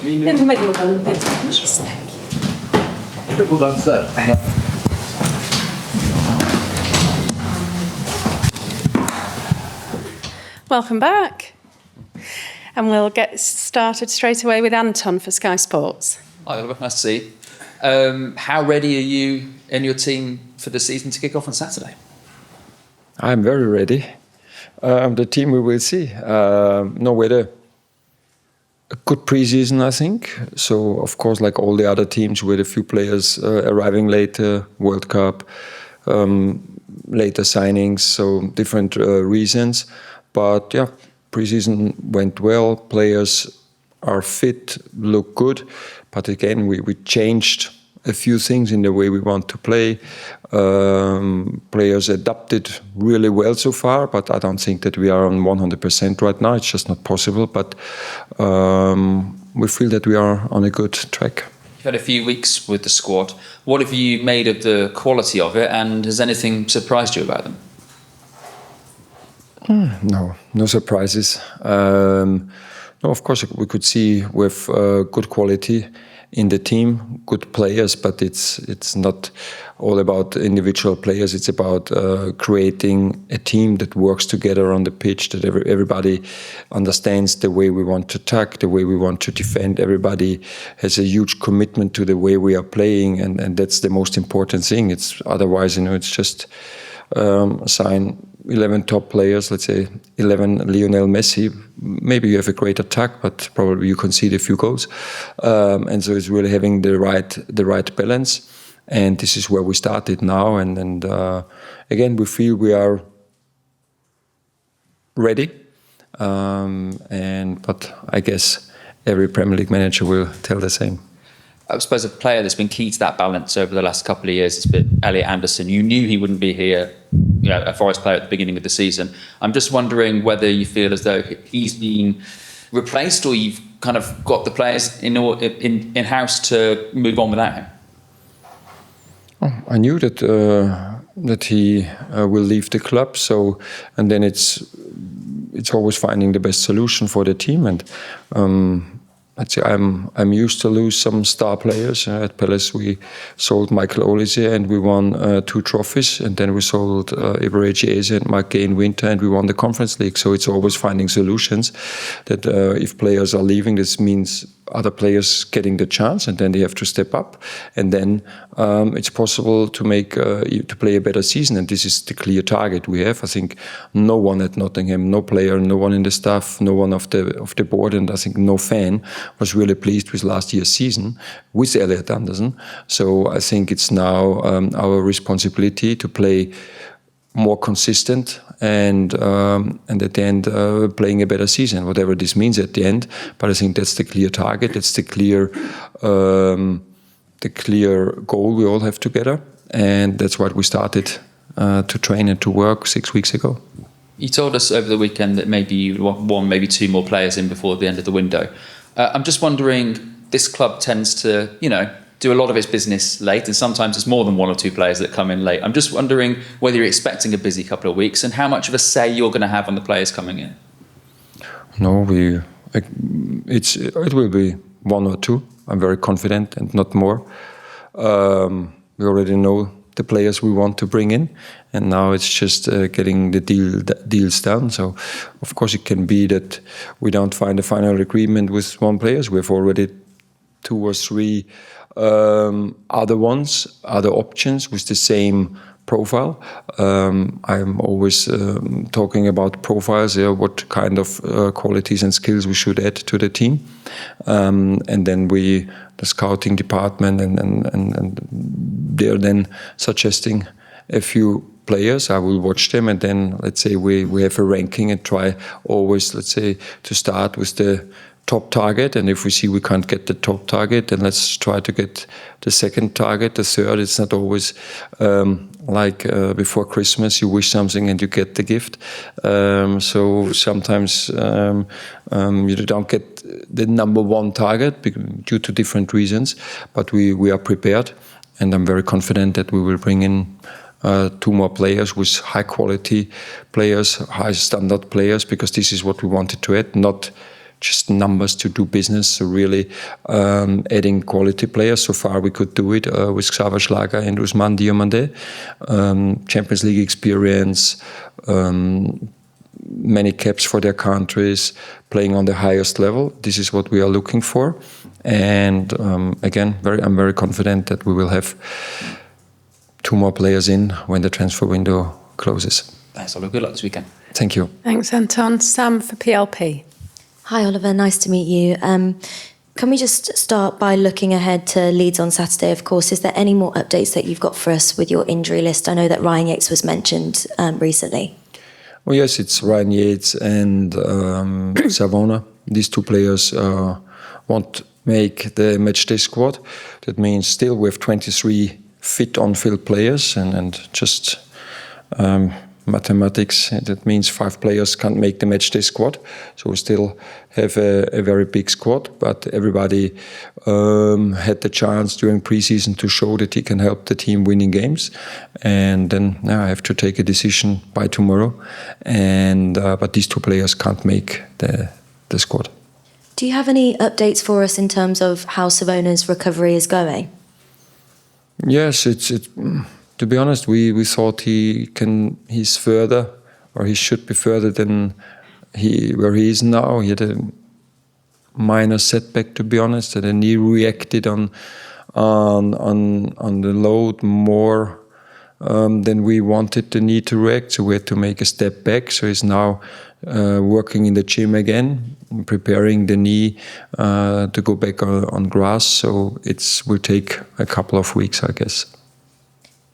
Into middle one. Triple done, sir. Welcome back. And we'll get started straight away with Anton for Sky Sports. Hi Oliver, nice to see you. How ready are you and your team for the season to kick off on Saturday? I'm very ready. The team we will see. We had a good pre-season, I think. So, of course, like all the other teams, we had a few players arriving later, World Cup, later signings, so different reasons. But yeah, pre-season went well. Players are fit, look good. But again, we changed a few things in the way we want to play. Players adapted really well so far, but I don't think that we are on 100% right now. It's just not possible. But we feel that we are on a good track. You've had a few weeks with the squad. What have you made of the quality of it, and has anything surprised you about them? No surprises. No, of course, we could see with good quality in the team, good players, but it's not all about individual players. It's about creating a team that works together on the pitch, that everybody understands the way we want to attack, the way we want to defend. Everybody has a huge commitment to the way we are playing, and that's the most important thing. It's otherwise, it's just sign 11 top players, let's say 11 Lionel Messi. Maybe you have a great attack, but probably you concede a few goals. And so it's really having the right balance. And this is where we started now. And again, we feel we are ready. But I guess every Premier League manager will tell the same. I suppose a player that's been key to that balance over the last couple of years has been Elliot Anderson. You knew he wouldn't be here, a Forest player at the beginning of the season. I'm just wondering whether you feel as though he's been replaced, or you've kind of got the players in-house to move on without him. I knew that he will leave the club. So, and then it's always finding the best solution for the team. And I'd say I'm used to lose some star players. At Palace we sold Michael Olise and we won 2 trophies, and then we sold Ibrahim Eze and Mark Gay in winter, and we won the Conference League. So it's always finding solutions that if players are leaving, this means other players getting the chance, and then they have to step up, and then it's possible to make to play a better season. And this is the clear target we have. I think no one at Nottingham, no player, no one in the staff, no one of the board, and I think no fan was really pleased with last year's season with Elliot Anderson. So I think it's now our responsibility to play more consistent and at the end playing a better season, whatever this means at the end. But I think that's the clear target. It's the clear goal we all have together, and that's what we started to train and to work 6 weeks ago. You told us over the weekend that maybe you want 1, maybe 2 more players in before the end of the window. I'm just wondering, this club tends to, do a lot of its business late, and sometimes it's more than 1 or 2 players that come in late. I'm just wondering whether you're expecting a busy couple of weeks and how much of a say you're going to have on the players coming in. No, it will be 1 or 2. I'm very confident, and not more. We already know the players we want to bring in, and now it's just getting the deals done. So, of course, it can be that we don't find a final agreement with 1 player. We have already 2 or 3 other options with the same profile. I'm always talking about profiles, what kind of qualities and skills we should add to the team. And then the scouting department, and they're then suggesting a few players. I will watch them, and then let's say we have a ranking and try always, let's say, to start with the top target, and if we see we can't get the top target, then let's try to get the second target, the third. It's not always like before Christmas you wish something and you get the gift. So sometimes you don't get the number 1 target due to different reasons, but we are prepared, and I'm very confident that we will bring in 2 more players with high quality players, high standard players, because this is what we wanted to add, not just numbers to do business. So really adding quality players. So far we could do it with Xaver Schlager and Ousmane Diomandé. Champions League experience, many caps for their countries, playing on the highest level. This is what we are looking for. And again, I'm very confident that we will have 2 more players in when the transfer window closes. Thanks, Oliver. Good luck this weekend. Thank you. Thanks, Anton. Sam for PLP. Hi, Oliver. Nice to meet you. Can we just start by looking ahead to Leeds on Saturday, of course? Is there any more updates that you've got for us with your injury list? I know that Ryan Yates was mentioned recently. Oh yes, it's Ryan Yates and Savona. These 2 players won't make the matchday squad. That means still we have 23 fit on-field players and just mathematics. That means 5 players can't make the matchday squad. So we still have a very big squad, but everybody had the chance during pre-season to show that he can help the team winning games. And then now I have to take a decision by tomorrow. And but these 2 players can't make the squad. Do you have any updates for us in terms of how Savona's recovery is going? Yes, it's to be honest, we thought he's further, or he should be further than where he is now. He had a minor setback, to be honest, and then he reacted on the load more than we wanted the knee to react. So we had to make a step back. So he's now working in the gym again, preparing the knee to go back on grass. So it will take a couple of weeks, I guess.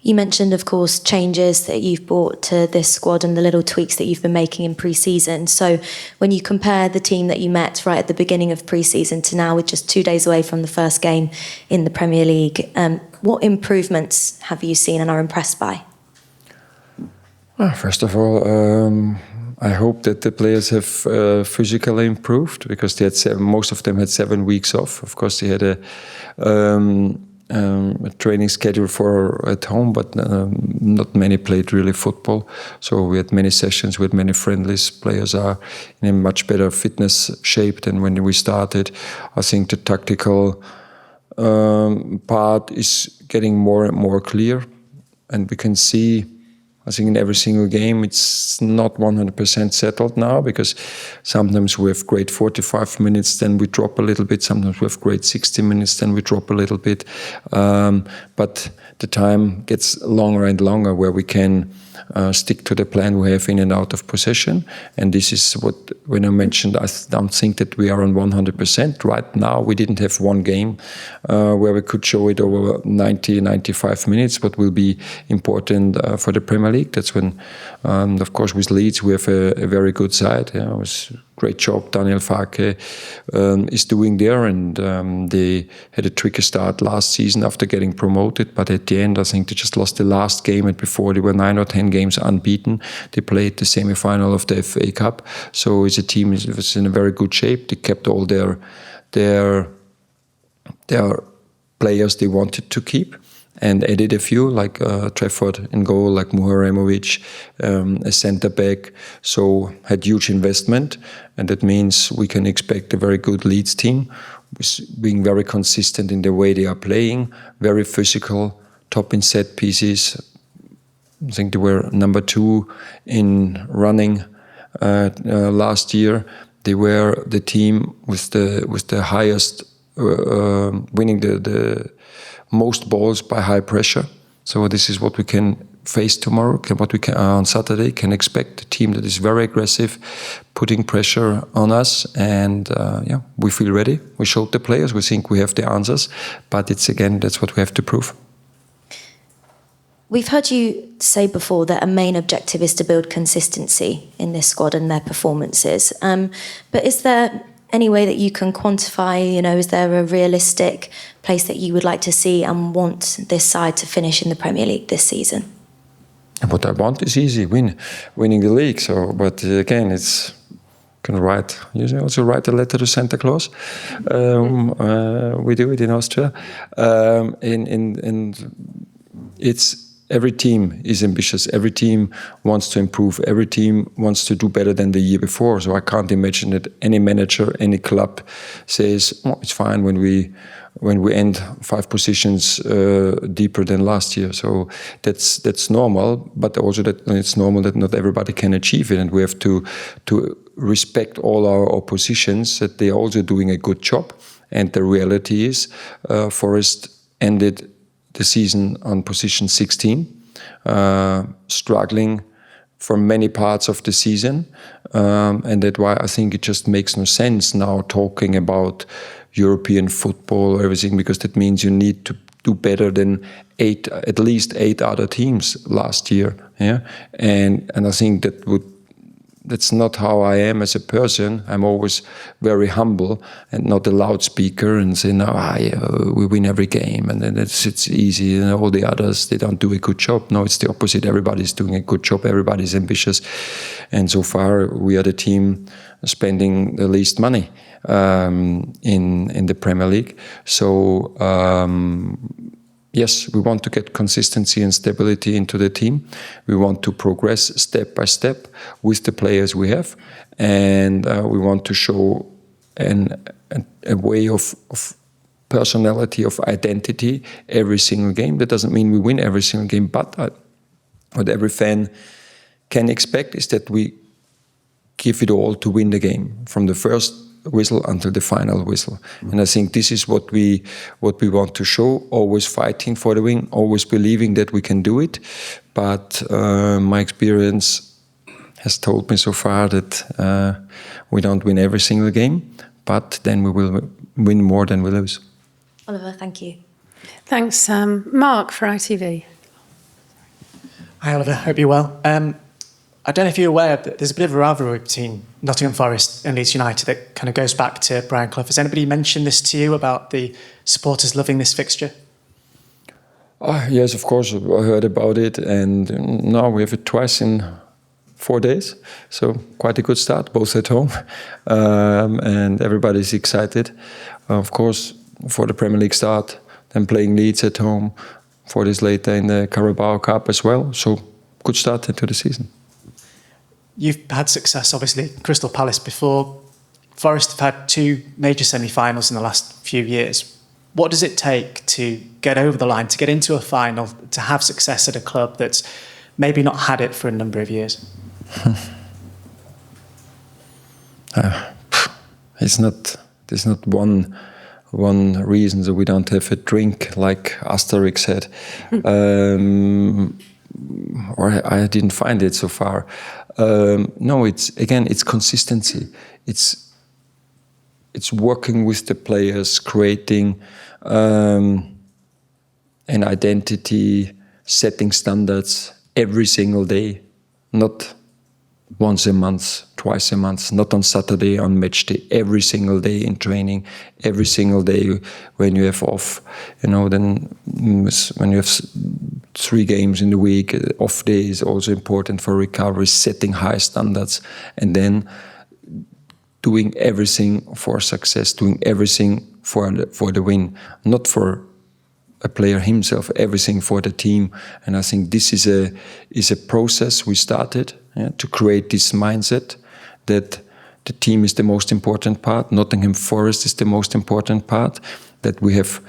You mentioned, of course, changes that you've brought to this squad and the little tweaks that you've been making in pre-season. So when you compare the team that you met right at the beginning of pre-season to now, with just 2 days away from the first game in the Premier League, what improvements have you seen and are impressed by? First of all, I hope that the players have physically improved, because they had most of them had 7 weeks off. Of course, they had a training schedule for at home, but not many played really football. So we had many sessions with many friendlies. Players are in a much better fitness shape than when we started. I think the tactical part is getting more and more clear, and we can see, I think in every single game, it's not 100% settled now, because sometimes we have great 45 minutes, then we drop a little bit. Sometimes we have great 60 minutes, then we drop a little bit. But the time gets longer and longer where we can stick to the plan we have in and out of possession. And this is what, when I mentioned, I don't think that we are on 100%. Right now, we didn't have one game where we could show it over 90, 95 minutes, but will be important for the Premier League. That's when, of course, with Leeds, we have a very good side. Yeah, it was a great job Daniel Farke is doing there, and they had a tricky start last season after getting promoted, but at the end, I think they just lost the last game, and before they were 9 or 10 games unbeaten. They played the semi-final of the FA Cup, so it's a team that was in a very good shape. They kept all their players they wanted to keep, and added a few, like Trafford in goal, like Muharemovic, a centre-back. So had huge investment, and that means we can expect a very good Leeds team, being very consistent in the way they are playing, very physical, top in set pieces. I think they were number 2 in running last year. They were the team with the highest, winning the most balls by high pressure. So this is what we can face tomorrow, what we can on Saturday can expect. A team that is very aggressive, putting pressure on us, and we feel ready. We showed the players, we think we have the answers, but it's again, that's what we have to prove. We've heard you say before that a main objective is to build consistency in this squad and their performances. But is there any way that you can quantify, is there a realistic place that you would like to see and want this side to finish in the Premier League this season? What I want is easy, winning the league. So, but again, it's can write. You also write a letter to Santa Claus. We do it in Austria. It's every team is ambitious. Every team wants to improve. Every team wants to do better than the year before. So I can't imagine that any manager, any club says, oh, it's fine when we end 5 positions deeper than last year. So that's normal, but also that it's normal that not everybody can achieve it, and we have to respect all our oppositions, that they are also doing a good job. And the reality is, Forest ended the season on position 16, struggling for many parts of the season, and that's why I think it just makes no sense now talking about European football or everything, because that means you need to do better than at least 8 other teams last year. Yeah, and I think that's not how I am as a person. I'm always very humble and not a loudspeaker and say, no, we win every game and then it's easy, and all the others, they don't do a good job. No, it's the opposite. Everybody's doing a good job. Everybody's ambitious. And so far, we are the team spending the least money in the Premier League. So, yes, we want to get consistency and stability into the team. We want to progress step by step with the players we have, and we want to show a way of personality, of identity every single game. That doesn't mean we win every single game, but what every fan can expect is that we give it all to win the game, from the first whistle until the final whistle. And I think this is what we want to show, always fighting for the win, always believing that we can do it. But my experience has told me so far that we don't win every single game, but then we will win more than we lose. Oliver, thank you. Thanks, Mark for ITV. Hi Oliver, hope you're well. I don't know if you're aware, but there's a bit of a rivalry between Nottingham Forest and Leeds United that kind of goes back to Brian Clough. Has anybody mentioned this to you about the supporters loving this fixture? Yes, of course, I heard about it, and now we have it twice in 4 days, so quite a good start, both at home, and everybody's excited. Of course, for the Premier League start, then playing Leeds at home 4 days later in the Carabao Cup as well, so good start into the season. You've had success, obviously, Crystal Palace before. Forest have had 2 major semi-finals in the last few years. What does it take to get over the line, to get into a final, to have success at a club that's maybe not had it for a number of years? There's not one reason that we don't have a drink, like Asterix said. Or I didn't find it so far. No, it's consistency. It's working with the players, creating an identity, setting standards every single day, not once a month, twice a month, not on Saturday, on match day, every single day in training, every single day when you have off, then when you have 3 games in the week, off day is also important for recovery, setting high standards, and then doing everything for success, doing everything for the win, not for a player himself, everything for the team. And I think this is a process we started to create this mindset that the team is the most important part, Nottingham Forest is the most important part, that we have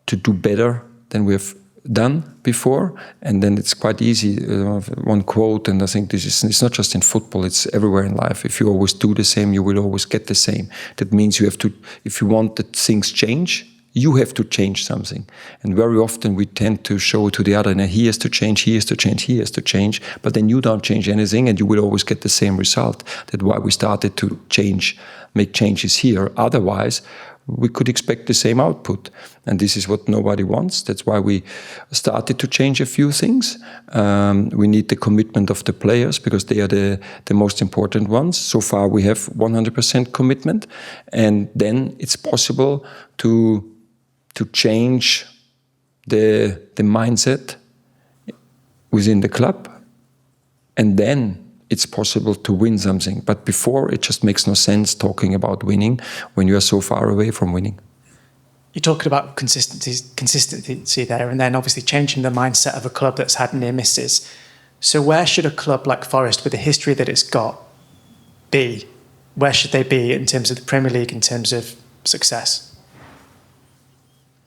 to do better than we have done before. And then it's quite easy. One quote, and I think it's not just in football, it's everywhere in life. If you always do the same, you will always get the same. That means you have to, if you want that things change, you have to change something. And very often we tend to show to the other, now he has to change, he has to change, he has to change, but then you don't change anything and you will always get the same result. That's why we started to make changes here. Otherwise, we could expect the same output. And this is what nobody wants. That's why we started to change a few things. We need the commitment of the players because they are the most important ones. So far we have 100% commitment. And then it's possible to change the mindset within the club. And then it's possible to win something. But before, it just makes no sense talking about winning when you are so far away from winning. You're talking about consistency there, and then obviously changing the mindset of a club that's had near misses. So where should a club like Forest, with the history that it's got, be? Where should they be in terms of the Premier League, in terms of success?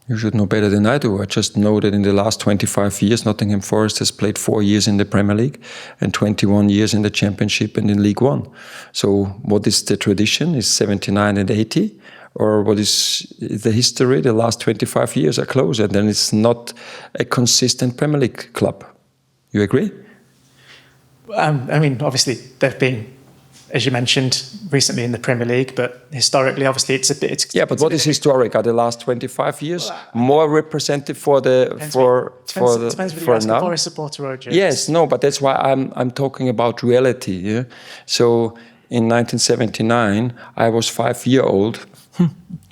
You should know better than I do. I just know that in the last 25 years, Nottingham Forest has played 4 years in the Premier League and 21 years in the Championship and in League One. So what is the tradition? Is 79 and 80? Or what is the history? The last 25 years are close, and then it's not a consistent Premier League club. You agree? I mean, obviously, they've been, as you mentioned, recently in the Premier League, but historically, obviously, it's yeah. But what is historic? Are the last 25 years more representative for the depends for whether you're now? a Forest supporter or a James. Yes, no, but that's why I'm talking about reality. Yeah. So in 1979, I was 5 years old.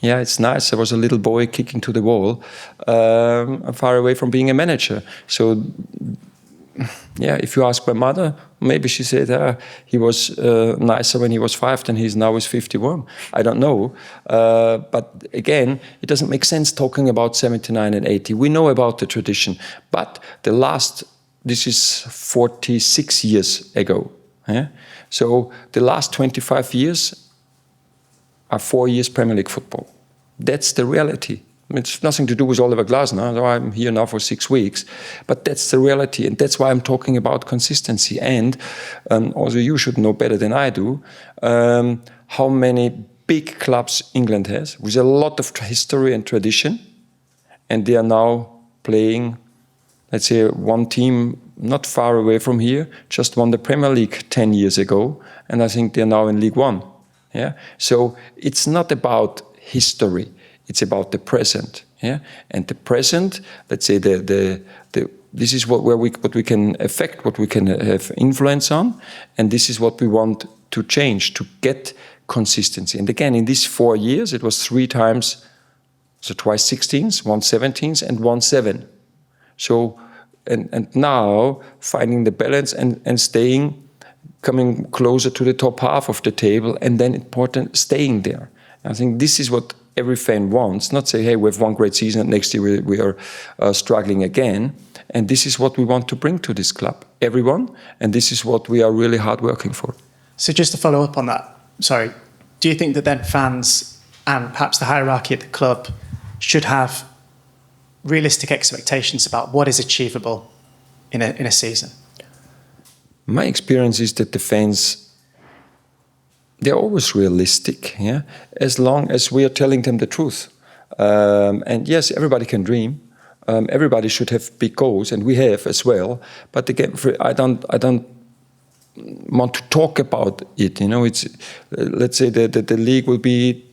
Yeah, it's nice. I was a little boy kicking to the wall, far away from being a manager. So. Yeah, if you ask my mother, maybe she said he was nicer when he was 5 than he's now is 51. I don't know. But again, it doesn't make sense talking about 79 and 80. We know about the tradition. But this is 46 years ago. Yeah? So the last 25 years are 4 years Premier League football. That's the reality. It's nothing to do with Oliver Glasner, though I'm here now for 6 weeks. But that's the reality, and that's why I'm talking about consistency. And also you should know better than I do how many big clubs England has, with a lot of history and tradition, and they are now playing, let's say, one team not far away from here, just won the Premier League 10 years ago, and I think they're now in League One. Yeah? So it's not about history. It's about the present, yeah. And the present, let's say, this is what we can affect, what we can have influence on, and this is what we want to change to get consistency. And again, in these 4 years, it was 3 times, so twice 16s, 1 17s, and 1 7. So, and now finding the balance and staying, coming closer to the top half of the table, and then important staying there. I think this is what every fan wants, not say, hey, we have one great season and next year we are struggling again. And this is what we want to bring to this club, everyone. And this is what we are really hard working for. So just to follow up on that, sorry, do you think that then fans and perhaps the hierarchy at the club should have realistic expectations about what is achievable in a season? My experience is that the fans, they're always realistic, yeah, as long as we are telling them the truth. And yes, everybody can dream. Everybody should have big goals, and we have as well. But again, I don't want to talk about it. You know, it's let's say that the league will be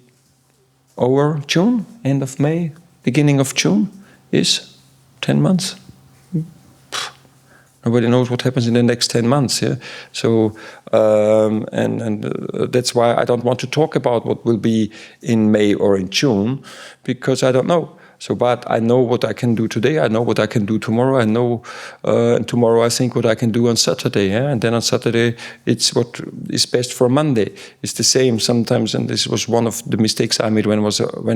over June, end of May, beginning of June, is 10 months. Nobody knows what happens in the next 10 months. Yeah, so that's why I don't want to talk about what will be in May or in June, because I don't know. So, but I know what I can do today. I know what I can do tomorrow. I know tomorrow I think what I can do on Saturday. Yeah? And then on Saturday it's what is best for Monday. It's the same sometimes, and this was one of the mistakes I made when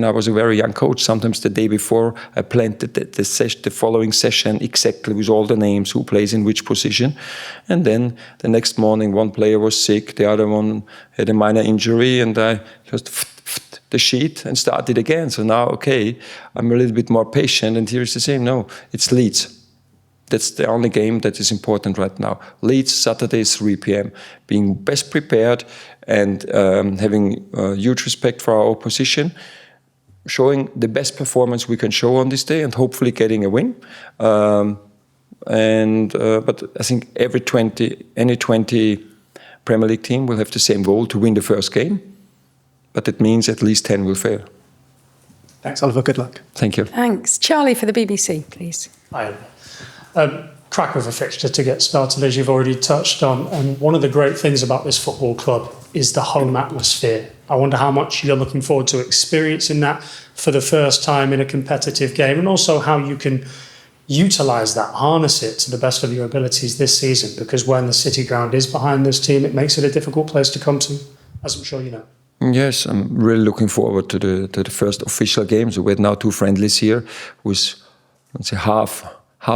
I was a very young coach. Sometimes the day before I planned the following session exactly with all the names, who plays in which position, and then the next morning one player was sick, the other one had a minor injury, and I just the sheet and started again. So now, okay, I'm a little bit more patient, and here is the same. No, it's Leeds. That's the only game that is important right now. Leeds, Saturday, 3 p.m. Being best prepared and having huge respect for our opposition, showing the best performance we can show on this day, and hopefully getting a win. But I think any 20 Premier League team will have the same goal, to win the first game. But it means at least 10 will fail. Thanks, Oliver. Good luck. Thank you. Thanks. Charlie for the BBC, please. Hi. Crack of a fixture to get started, as you've already touched on. And one of the great things about this football club is the home atmosphere. I wonder how much you're looking forward to experiencing that for the first time in a competitive game, and also how you can utilise that, harness it to the best of your abilities this season, because when the City ground is behind this team, it makes it a difficult place to come to, as I'm sure you know. Yes, I'm really looking forward to the first official game. So we had now 2 friendlies here, with, let's say, half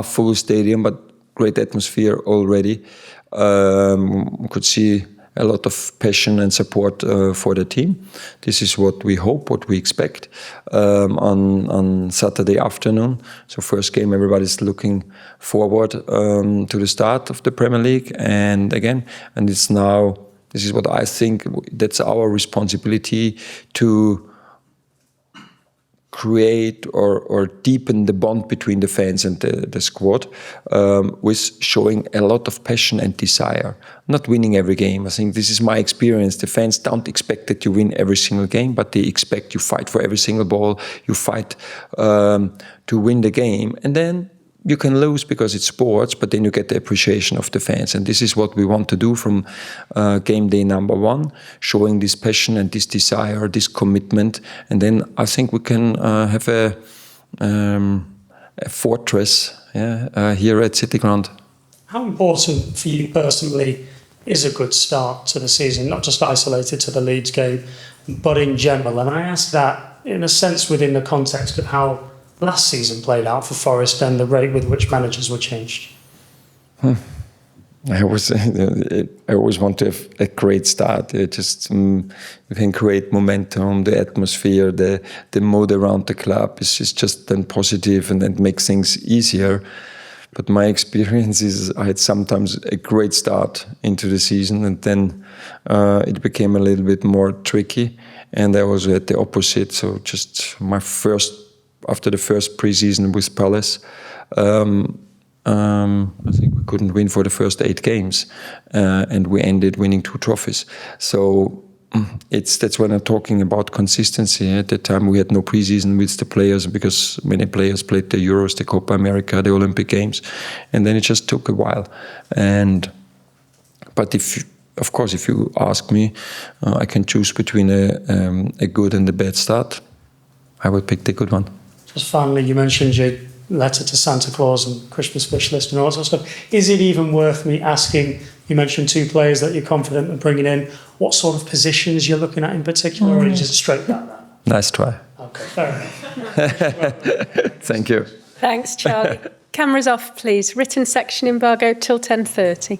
full stadium, but great atmosphere already. We could see a lot of passion and support for the team. This is what we hope, what we expect on Saturday afternoon. So first game, everybody's looking forward to the start of the Premier League. And again, and it's now, this is what I think, that's our responsibility to create or deepen the bond between the fans and the squad, with showing a lot of passion and desire. Not winning every game. I think this is my experience. The fans don't expect that you win every single game, but they expect you fight for every single ball. You fight to win the game. And then you can lose because it's sports, but then you get the appreciation of the fans. And this is what we want to do from game day number 1, showing this passion and this desire, this commitment. And then I think we can have a fortress here at City Ground. How important for you personally is a good start to the season, not just isolated to the Leeds game, but in general? And I ask that in a sense within the context of how last season played out for Forest and the rate with which managers were changed. I always want to have a great start. You can create momentum, the atmosphere, the mood around the club is just then positive, and that makes things easier. But my experience is I had sometimes a great start into the season, and then it became a little bit more tricky. And I also had the opposite. So just after the first pre-season with Palace, I think we couldn't win for the first 8 games, and we ended winning 2 trophies. So that's when I'm talking about consistency. At that time, we had no pre-season with the players because many players played the Euros, the Copa America, the Olympic Games, and then it just took a while. But if you ask me, I can choose between a good and a bad start. I would pick the good one. Just finally, you mentioned your letter to Santa Claus and Christmas wish list and all that sort of stuff. Is it even worth me asking, you mentioned 2 players that you're confident of bringing in, what sort of positions you're looking at in particular, or is it straight like that? Nice try. Okay, fair enough. Thank you. Thanks, Charlie. Cameras off, please. Written section embargo till 10:30.